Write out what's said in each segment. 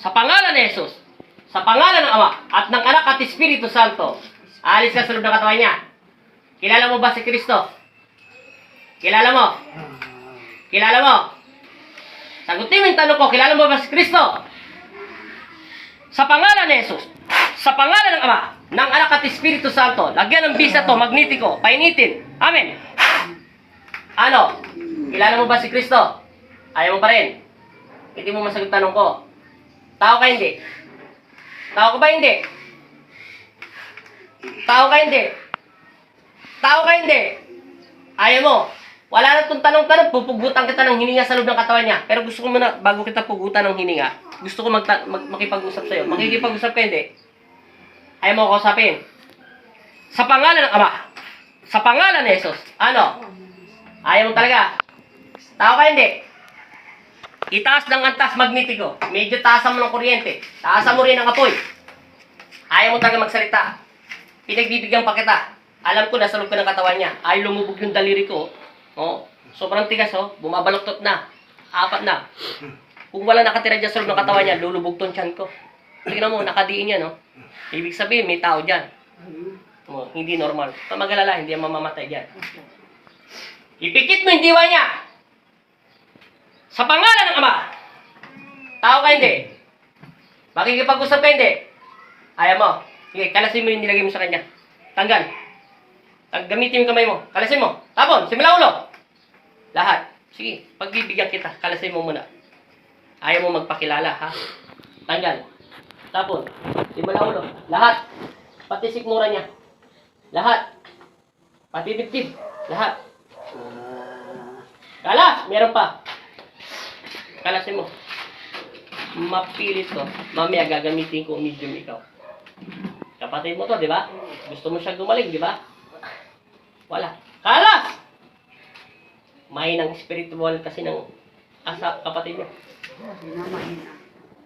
Sa pangalan ni Jesus, sa pangalan ng Ama, at ng Anak at Espiritu Santo, alis ka sa loob ng katawan niya. Kilala mo ba si Kristo? Kilala mo? Kilala mo? Sagutin mo yung tanong ko, kilala mo ba si Kristo? Sa pangalan ni Jesus, sa pangalan ng Ama, ng Anak at Espiritu Santo, lagyan ng bisa to, magnetiko, painitin. Amen. Ano? Kilala mo ba si Kristo? Ayaw mo pa rin? Hindi mo masagot tanong ko. Tao ka hindi? Tao ka ba hindi? Tao ka hindi? Tao ka hindi? Ayaw mo. Wala na itong tanong-tanong, pupugutan kita ng hininga sa loob ng katawan niya. Pero gusto ko muna, bago kita pugutan ng hininga, gusto ko makipag-usap sa'yo. Makikipag-usap ka hindi? Ayaw mo kausapin. Sa pangalan ng Ama, sa pangalan ni Jesus, ano? Ayaw mo talaga? Tao ka hindi? Itaas ng antas magnetiko. Medyo taasan mo ng kuryente. Taasan mo rin ang apoy. Ayaw mo talaga magsalita. Pinagbibigyan pa kita. Alam ko, nasa loob ka ng katawan niya. Ay, lumubog yung daliri ko. Oh, sobrang tigas, oh. Bumabaloktot na. 4 na. Kung wala nakatira dyan sa loob ng katawan niya, lulubog tong tiyan ko. Tingnan mo, nakadiin yan, oh. Ibig sabihin, may tao dyan. Oh, hindi normal. Kung mag-alala, hindi yan mamamatay dyan. Ipikit mo yung diwa niya. Sa pangalan ng Ama. Tao ka hindi? Makikipag-usap ka hindi? Ayaw mo. Sige, kalasin mo yung nilagay mo sa kanya. Tanggal. Gamitin mo yung kamay mo. Kalasin mo. Tapon. Simula ulo. Lahat. Sige, pagbibigyan kita. Kalasin mo muna. Ayaw mo magpakilala, ha? Tanggal. Tapon. Simula ulo. Lahat. Pati sikmura niya. Lahat. Pati dibdib. Lahat. Kalas! Meron pa. Kalasin mo. Mapilit to. Mamaya gagamitin ko medium ikaw. Kapatid mo to, di ba? Gusto mo siya gumaling, di ba? Wala. Kalas! Mahinang spiritual kasi ng kapatid niyo.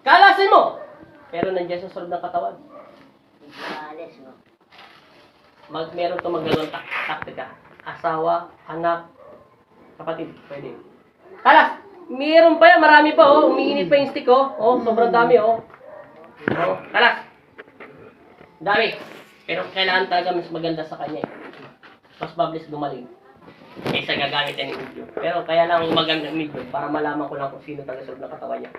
Kalasin mo! Pero nandiyan sa sulod ng katawan. Meron to maglalong taktika. Asawa, anak, kapatid. Pwede. Kalas! Meron pa yan, marami pa, oh. Umiinit pa yung stick, oh. Oh, sobrang dami, oh. Oh, kalas. Dami. Pero kailangan talaga mas maganda sa kanya, eh. Mas mabilis gumaling. Kaysa gagamit yan ng medium. Pero kaya lang maganda medium para malaman ko lang kung sino talaga sa loob ng katawan niya.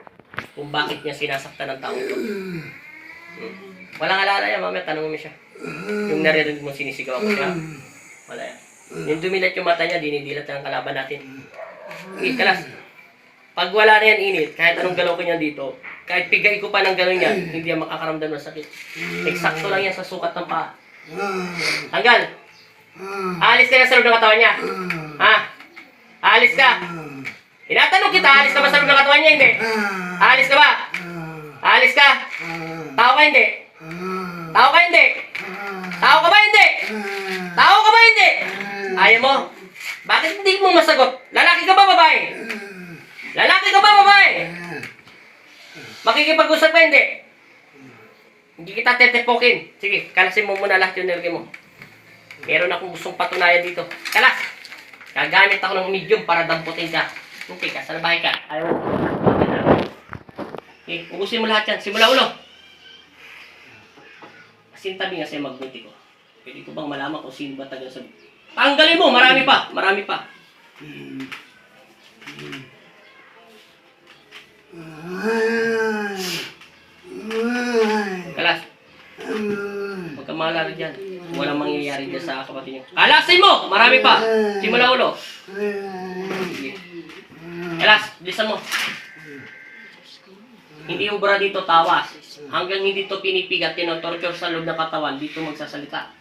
Kung bakit niya sinasaktan ng taong ito. Walang alala yan, mamaya tanong mo siya. Yung naririnig mo sinisigaw ko siya. Wala yan. Yung dumilat yung mata niya, dinidilat ng kalaban natin. Okay, kalas. Pag wala na yan init, kahit anong galaw ko niya dito, kahit pigay ko pa ng gano'n yan, hindi yan makakaramdam ng sakit. Eksakto lang yan sa sukat ng paa. Tanggal! Alis ka na sa loob ng katawan niya. Ha? Alis ka! Tinatanong kita, alis ka ba sa loob ng katawan niya? Hindi. Alis ka ba? Alis ka? Tao ka hindi? Tao ka hindi? Tao ka ba hindi? Tao ka ba hindi? Ayaw mo? Bakit hindi mo masagot? Lalaki ka ba babae? Lalaki ka ba babae? Makikipag-usap ka hindi? Hindi kita tetepokin. Sige, kalasin mo muna lahat yung nilagay mo. Meron akong gustong patunayan dito. Kalas! Gagamit ako ng medium para damputin ka. Okay ka, salbahay ka. Ayaw mo. Okay, ubusin mo lahat yan. Simula ulo. Kasintabi nga sa'yo magbuti ko. Pwede ko bang malaman kung sino ba tagal sa... Tanggalin mo! Marami pa! Marami pa! Kalas! Huwag kang maalala dyan. Walang mangyayari dyan sa kapatid niyo. Kalasin mo! Marami pa! Simula ulo. Kalas! Bilisan mo. Hindi ubra dito tawas. Hanggang hindi to pinipigat, tinotorture sa loob ng katawan, dito magsasalita.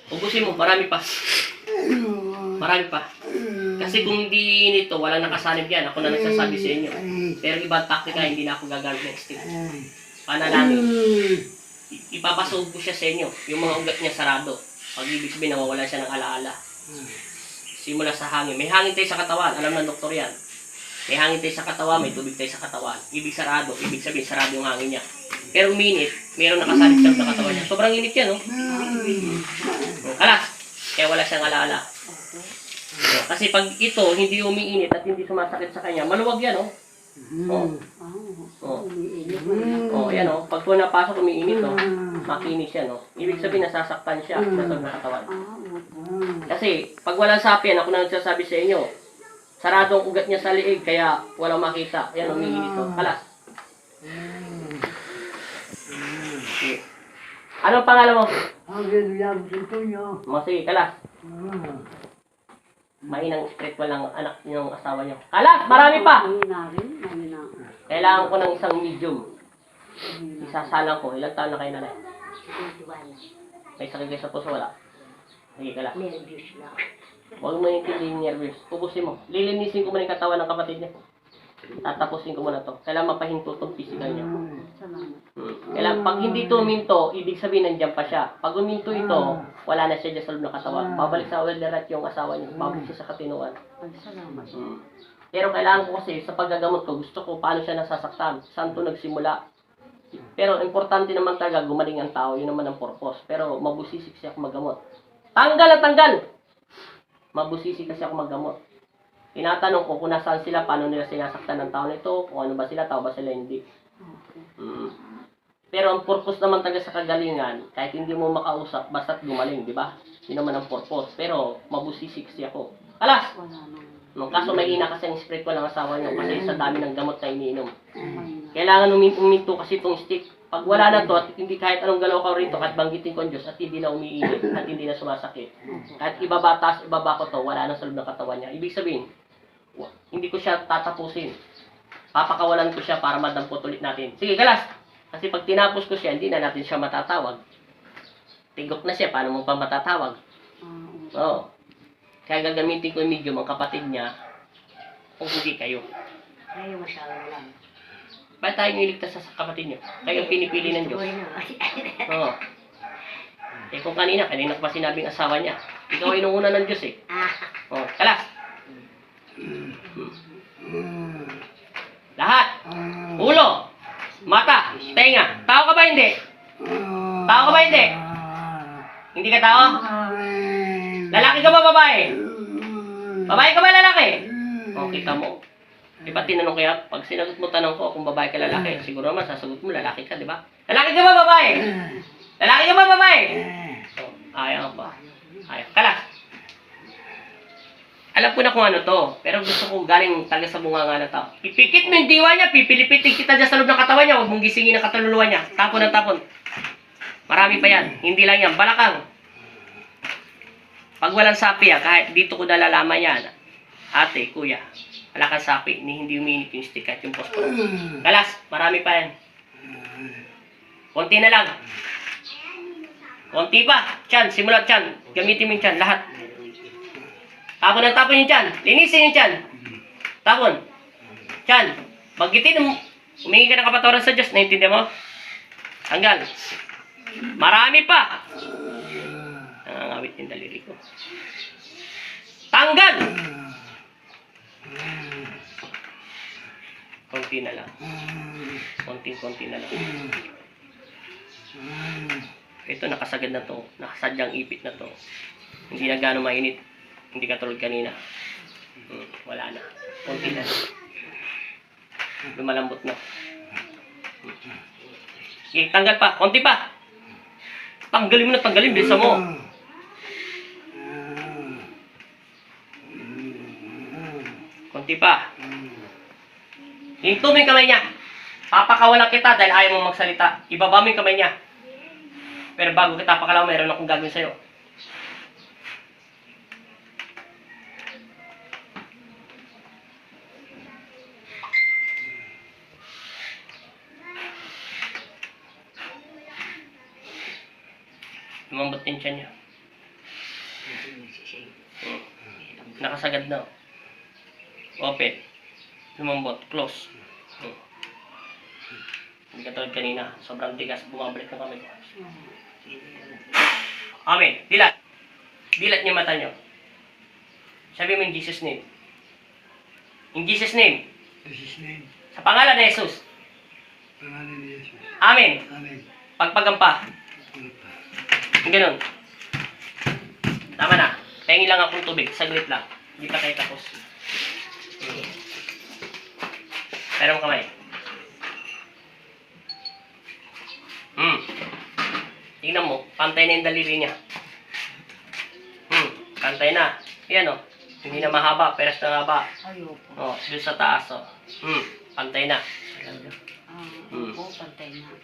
Ubusin mo, marami pa. Marami pa. Kasi kung hindi nito, walang nakasanib yan. Ako na nagsasabi sa inyo. Pero ibang taktika, hindi na ako gagamit ng stick. Panalangin. Ipapasog ko siya sa inyo. Yung mga ugat niya sarado. Pag ibig sabihin, nawawala siya ng alaala. Simula sa hangin. May hangin tayo sa katawan. Alam ng doktor yan. May hangin tayo sa katawan, may tubig tayo sa katawan. Ibig sarado. Ibig sabihin, sarado yung hangin niya. Pero uminit, mayroong nakasalit sa katawan niya. Sobrang init yan, no? Alas! Kaya wala siyang alaala. Kasi pag ito, hindi umiinit at hindi sumasakit sa kanya, maluwag yan, oh. Oh. Oh. Oh, yan oh. Pag po napasok, umiinit oh. Makinis yan oh. Ibig sabihin, nasasaktan siya sa loob ng katawan. Kasi, pag walang sapyan, ako na nagsasabi sa inyo, sarado ang ugat niya sa liig, kaya walang makita. Yan, umiinit oh. Kalas. Sige. Anong pangalan mo? Sige, kalas. Mahinang spiritual ng anak niyo, asawa niyo. Kalas, marami pa! Kailangan ko ng isang medium. Isasalang ko. Ilang taon na kayo nanay? May sakit kayo sa puso, wala? Sige, kalas. Huwag mo yung nervous. Ubusin mo. Lilinisin ko muna yung katawan ng kapatid niya. Tatapusin ko muna to. Kailangan mapahinto itong physical niya. Kailangan, pag hindi ito uminto, ibig sabihin nandiyan pa siya. Pag uminto ito, wala na siya dyan sa loob ng katawan. Babalik sa welderat yung asawa niya. Babalik siya sa katinuan. Pero kailangan ko kasi sa paggagamot ko, gusto ko paano siya nasasaktan. Saan to nagsimula. Pero importante naman talaga gumaling ang tao. Yun naman ang purpose. Pero mabusisik siya kung maggamot. Tanggal at tanggal! Mabusisik kasi ako maggamot. Tinatanong ko kung nasaan sila, paano nila sinasaktan ng tao nito, kung ano ba sila, tao ba sila, hindi. Pero ang purpose naman talaga sa kagalingan, kahit hindi mo makausap, basta't gumaling, di ba? Yun naman ang purpose. Pero mabusisik siya ako. Alas! Nung kaso may ina kasi ang spiritual ng asawa niyo kasi sa dami ng gamot na iniinom. Kailangan uminto kasi itong stick. Pag wala na to at hindi kahit anong galaw ka rito, kahit banggitin ko ang Diyos at hindi na umiinit at hindi na sumasakit. Kahit ibabatas, ibaba ko to, wala na sa loob ng katawan niya. Ibig sabihin, hindi ko siya tatapusin. Papakawalan ko siya para madampot ulit natin. Sige, galas! Kasi pag tinapos ko siya, hindi na natin siya matatawag. Tigok na siya, paano mo pa matatawag? Oo. Kaya gagamitin ko yung medium ang kapatid niya kung hindi kayo. Ayaw masyado lang. Ba't tayo niligtas sa kapatid niyo? Kayo ang pinipili ng Diyos. Oo. Eh kung kanina ko pa sinabing asawa niya. Ikaw ay inuuna ng Diyos eh. Oo. Kalas! Lahat! Ulo! Mata! Tenga! Tao ka ba hindi? Tao ka ba hindi? Hindi ka tao? Lalaki ka ba babae? Babae ka ba lalaki? O, kita mo. Di ba tinanong kaya, pag sinagot mo tanong ko kung babae ka lalaki, siguro naman sasagot mo lalaki ka, di ba? Lalaki ka ba babae? Lalaki ka ba babae? O, ayaw pa. Ayaw. Kalas! Alam ko na kung ano to, pero gusto ko galing talaga sa bunganga na tao. Ipikit mo yung diwa niya, pipilipitin kita dyan sa loob ng katawan niya, huwag mong gisingin ang katululuwa niya. Tapon ang tapon. Marami pa yan. Hindi lang yan. Balakang. Pag walang sapi kahit dito ko nalalaman yan, ate, kuya, wala kang sapi, hindi uminit yung stick at yung posporo. Kalas, marami pa yan. Konti na lang. Konti pa. Tiyan, simulat tiyan. Gamitin mo yung tiyan, lahat. Tapon ang tapon yung tiyan. Linisin yung tiyan. Tapon. Tiyan. Magitin mo. Humingi ka ng kapatawaran sa Diyos. Naintindihan mo? Tanggal. Marami pa. Nangangawit yung daliri ko. Tanggal! Konti na lang. Konting-konti na lang. Ito, nakasagad na to. Nakasadyang ipit na to. Hindi na gano'ng mainit. Hindi katulad kanina. Wala na. Konti na. Lumalambot na. Sige, tanggal pa. Konti pa. Tanggalin mo na, tanggalin. Bisa mo. Konti pa. Hinto mo yung kamay niya. Papakawalan kita dahil ayaw mong magsalita. Ibaba mo yung kamay niya. Pero bago kita pakalaw, mayroon akong gagawin sa'yo. Lumambot din siya niya. Nakasagad na. Open. Lumambot. Close. Hindi ka tulad kanina. Sobrang tigas. Bumabalik ng kamay ko. Amen. Dilat. Dilat niyo mata niyo. Sabi mo in Jesus' name. In Jesus' name. Jesus' name. Sa pangalan ni Jesus. Pangalan ni Jesus. Amen. Amen. Pagpagampa. Ganun. Tama na. Pengi lang akong tubig. Saglit lang. Hindi pa kayo tapos. Pero mo kamay. Tingnan mo, pantay na yung daliri niya. Pantay na. Yan o. Hindi na mahaba, peras na haba. Ayoko. O, doon sa taas o. Pantay na. Opo, pantay na.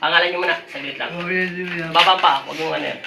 Pangalan niyo muna, saglit lang. Oh, yan, yan. Baba pa, huwag yung ano yan.